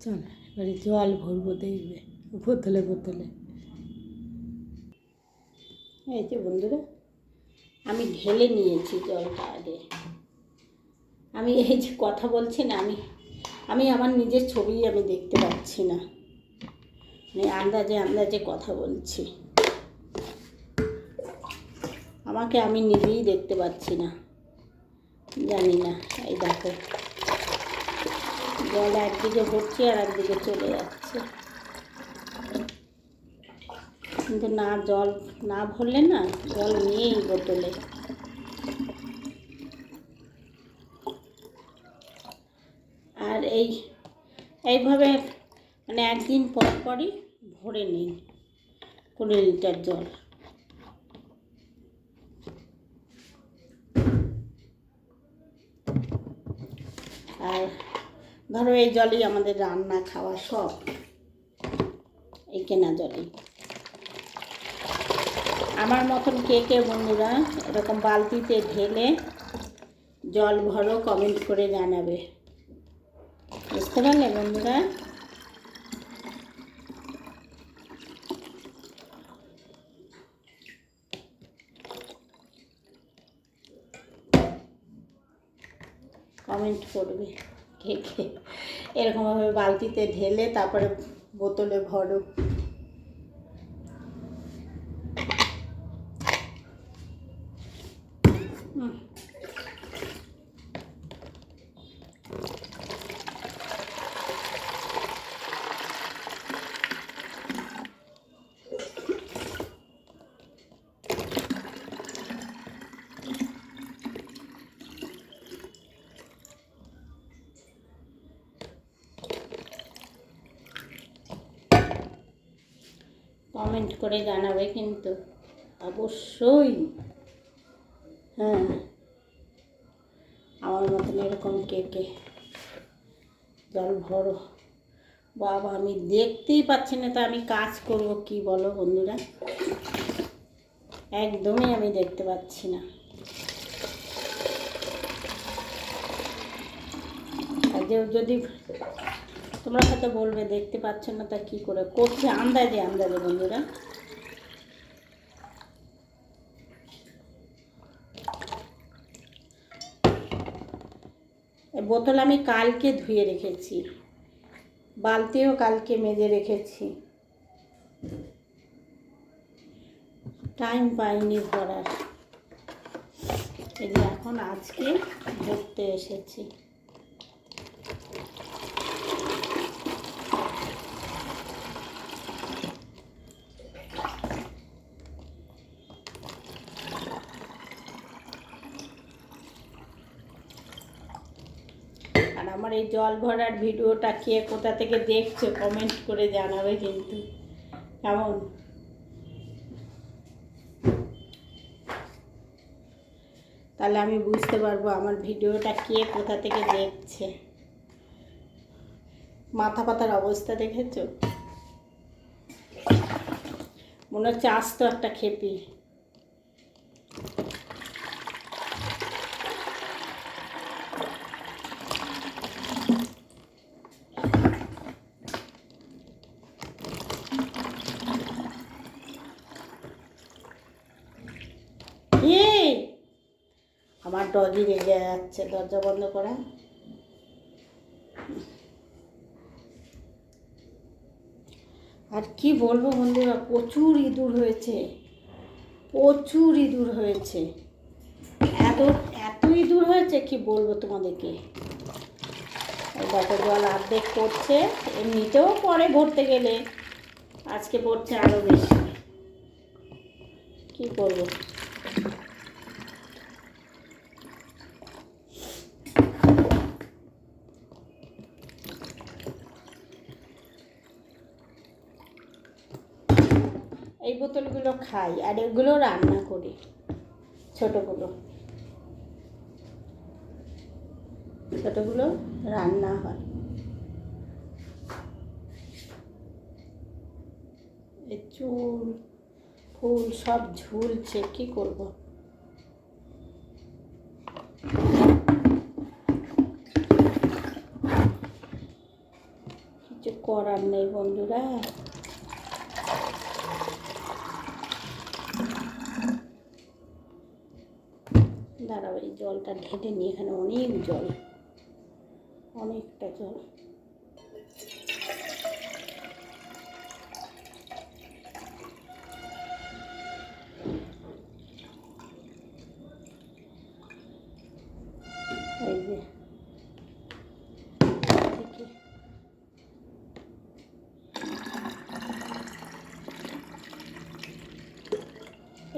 চল এবারে জল ভরবো, দেখবে বোতলে বোতলে। এই যে বন্ধুরা, আমি ঢেলে নিয়েছি জলটা আগে। আমি এই যে কথা বলছি না, আমি আমার নিজের ছবি আমি দেখতে পাচ্ছি না, মানে আন্দাজে আন্দাজে কথা বলছি। আমাকে আমি নিজেই দেখতে পাচ্ছি না, জানি না। এই দেখো, জল একদিকে ভরছি আর একদিকে চলে যাচ্ছে, কিন্তু না, জল না ভরলে না, জল নেই বোতলে। আর এইভাবে মানে একদিন পর পরই ভরে নিই 15 লিটার জল। আর ধরো এই জলই আমাদের রান্না খাওয়া সব, এই কেনা জলই। আমার মতন কে কে বন্ধুরা এরকম বালতিতে ঢেলে জল ভরো, কমেন্ট করে জানাবে। বুঝতে পারলে বন্ধুরা? কমেন্ট করবে কে কে এরকমভাবে বালতিতে ঢেলে তারপরে বোতলে ভরো। কমেন্ট করে জানাবে কিন্তু অবশ্যই। হ্যাঁ, আমার মতন এরকম কে কে জল ভরো। বাবা, আমি দেখতেই পাচ্ছি না, তা আমি কাজ করব কি বলো বন্ধুরা? একদমই আমি দেখতে পাচ্ছি না। আর যদি তোমরা হয়তো বলবে দেখতে পাচ্ছ না, তা কী করে করছে, আন্দাজে আন্দাজে বন্ধুরা। বোতল আমি কালকে ধুয়ে রেখেছি, বালতিও কালকে মেজে রেখেছি, টাইম পাইনি ভরার। এই যে এখন আজকে ভরতে এসেছি। আর আমার এই জল ভরার ভিডিওটা কে কোথা থেকে দেখছো কমেন্ট করে জানাবে কিন্তু, কেমন? তাহলে আমি বুঝতে পারবো আমার ভিডিওটা কে কোথা থেকে দেখছে। মাথা পাতার অবস্থা দেখেছো? মনে হচ্ছে আস্ত একটা খেপি। আমার ডগি রেগে যাচ্ছে, দরজা বন্ধ করা। আর কি বলবো বন্ধুরা, প্রচুর ইঁদুর হয়েছে, প্রচুর ইঁদুর হয়েছে, এত এত ইঁদুর হয়েছে কি বলবো তোমাদেরকে। দেখো জল অর্ধেক পড়ছে, এমনিতেও পরে ভরতে গেলে, আজকে পড়ছে আরও বেশি। কি করবো? এই বোতলগুলো খাই আর এগুলো রান্না করি, ছোটোগুলো ছোটোগুলো রান্না হয়। এই চুল ফুল সব ঝুলছে, কি করব? কিছু করার নেই বন্ধুরা। দাঁড়াও, এই জলটা ঢেলে নিয়ে, এখানে অনেক জল, অনেকটা জল।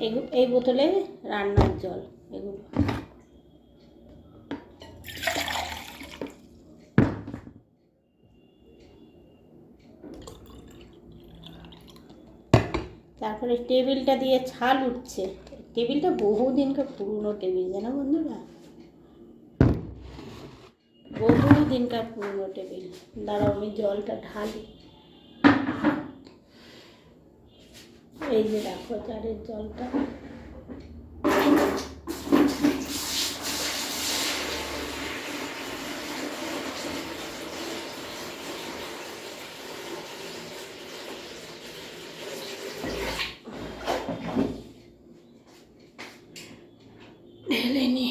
এই যে এই বোতলে রান্নার জল এগুলো। তারপরে টেবিলটা দিয়ে ছাল উঠছে। টেবিলটা বহুদিনকার পুরনো টেবিল, জানো বন্ধুরা, বহুদিনকার পুরনো টেবিল। দাঁড়াও আমি জলটা ঢালি। এই যে দেখো জারের জলটা। ঢেলে নি।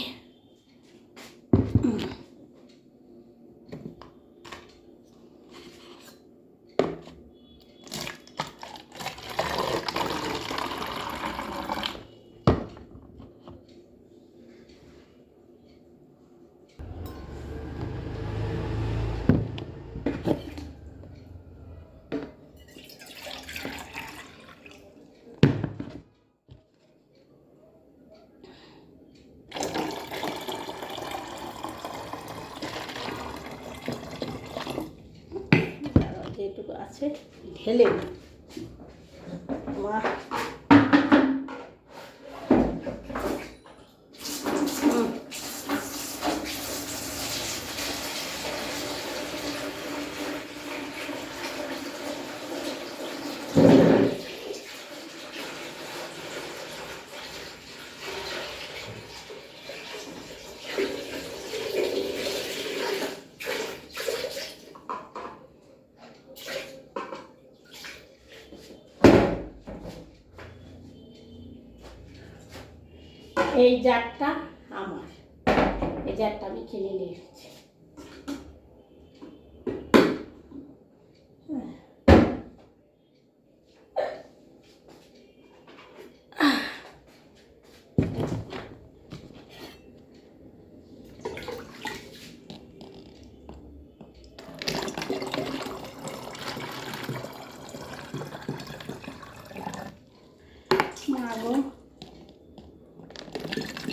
যেটুকু আছে ঢেলে মা। এই জারটা আমার, এই জারটা আমি কিনে নিয়ে এসেছি।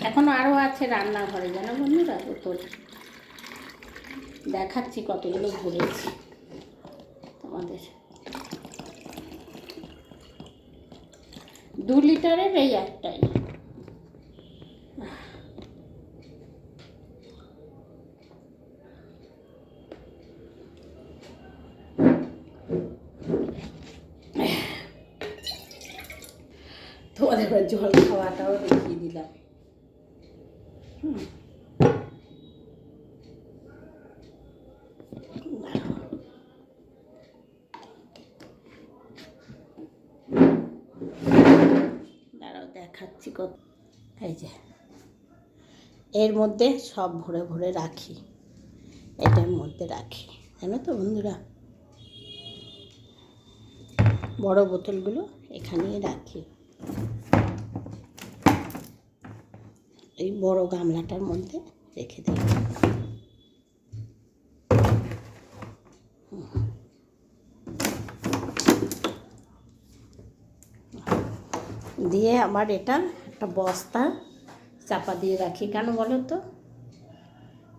এখনো আরও আছে রান্নাঘরে, জানো বন্ধুরা, বোতল দেখাচ্ছি কতগুলো ভরেছি তোমাদের। 2 লিটারের এই একটাই। তোমাদের জল খাওয়াটাও দেখিয়ে দিলাম। দাঁড়াও দেখাচ্ছি কত। এই যে এর মধ্যে সব ভরে ভরে রাখি, এটার মধ্যে রাখি, জানো তো বন্ধুরা। বড় বোতলগুলো এখানেই রাখি, এই বড় গামলাটার মধ্যে রেখে দিই। দিয়ে আবার এটা একটা বস্তা চাপা দিয়ে রাখি, কেন বলো তো,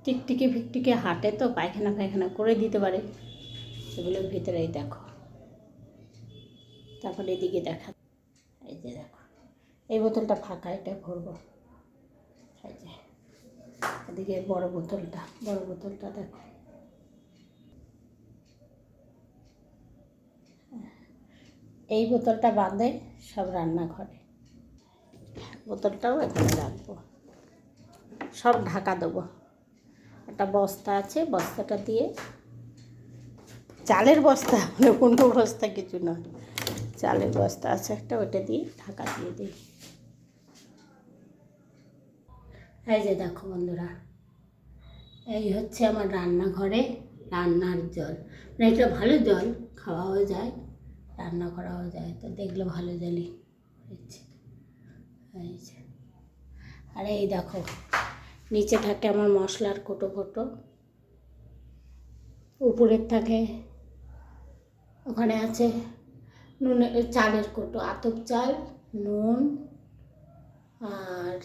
টিকটিকি ফিকটিকি হাঁটে তো, পায়খানা ফায়খানা করে দিতে পারে, সেগুলোর ভিতরেই দেখো। তারপরে এদিকে দেখা, এই যে দেখো এই বোতলটা ফাঁকা, এটা ভরবো। এই যে এদিকে বড় বোতলটা দেখো। এই বোতলটা বাঁধে সব রান্নাঘরে, বোতলটাও এখানে রাখবো, সব ঢাকা দেবো। একটা বস্তা আছে, বস্তাটা দিয়ে চালের বস্তা, মানে অন্য বস্তা কিছু নয়, চালের বস্তা আছে একটা, ওটা দিয়ে ঢাকা দিয়ে দিই। এই যে দেখো বন্ধুরা, এই হচ্ছে আমার রান্নাঘরে রান্নার জল, মানে এটা ভালো জল, খাওয়াও যায়, রান্না করাও যায়, তো দেখলে ভালো জলই হচ্ছে। এই যে, আর এই দেখো নিচে থাকে আমার মশলার কোটো ফোটো, উপরের থাকে, ওখানে আছে নুনের চালের কোটো, আতপ চাল, নুন, আর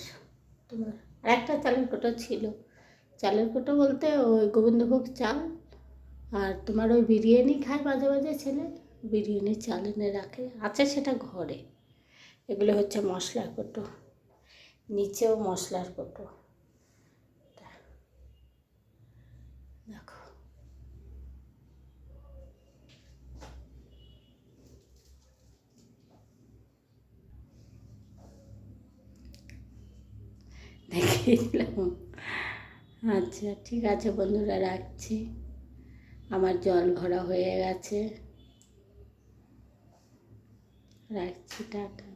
তোমার আর একটা চালের কোটো ছিল, চালের কোটো বলতে ওই গোবিন্দভোগ চাল, আর তোমার ওই বিরিয়ানি খায় মাঝে মাঝে ছেলে, বিরিয়ানির চাল এনে রাখে, আছে সেটা ঘরে। এগুলো হচ্ছে মশলার কোটো, নিচেও মশলার কোটো, দেখো। দেখিয়ে দিলাম। আচ্ছা ঠিক আছে বন্ধুরা, রাখছি, আমার জল ভরা হয়ে গেছে, রাখছি, টাটা।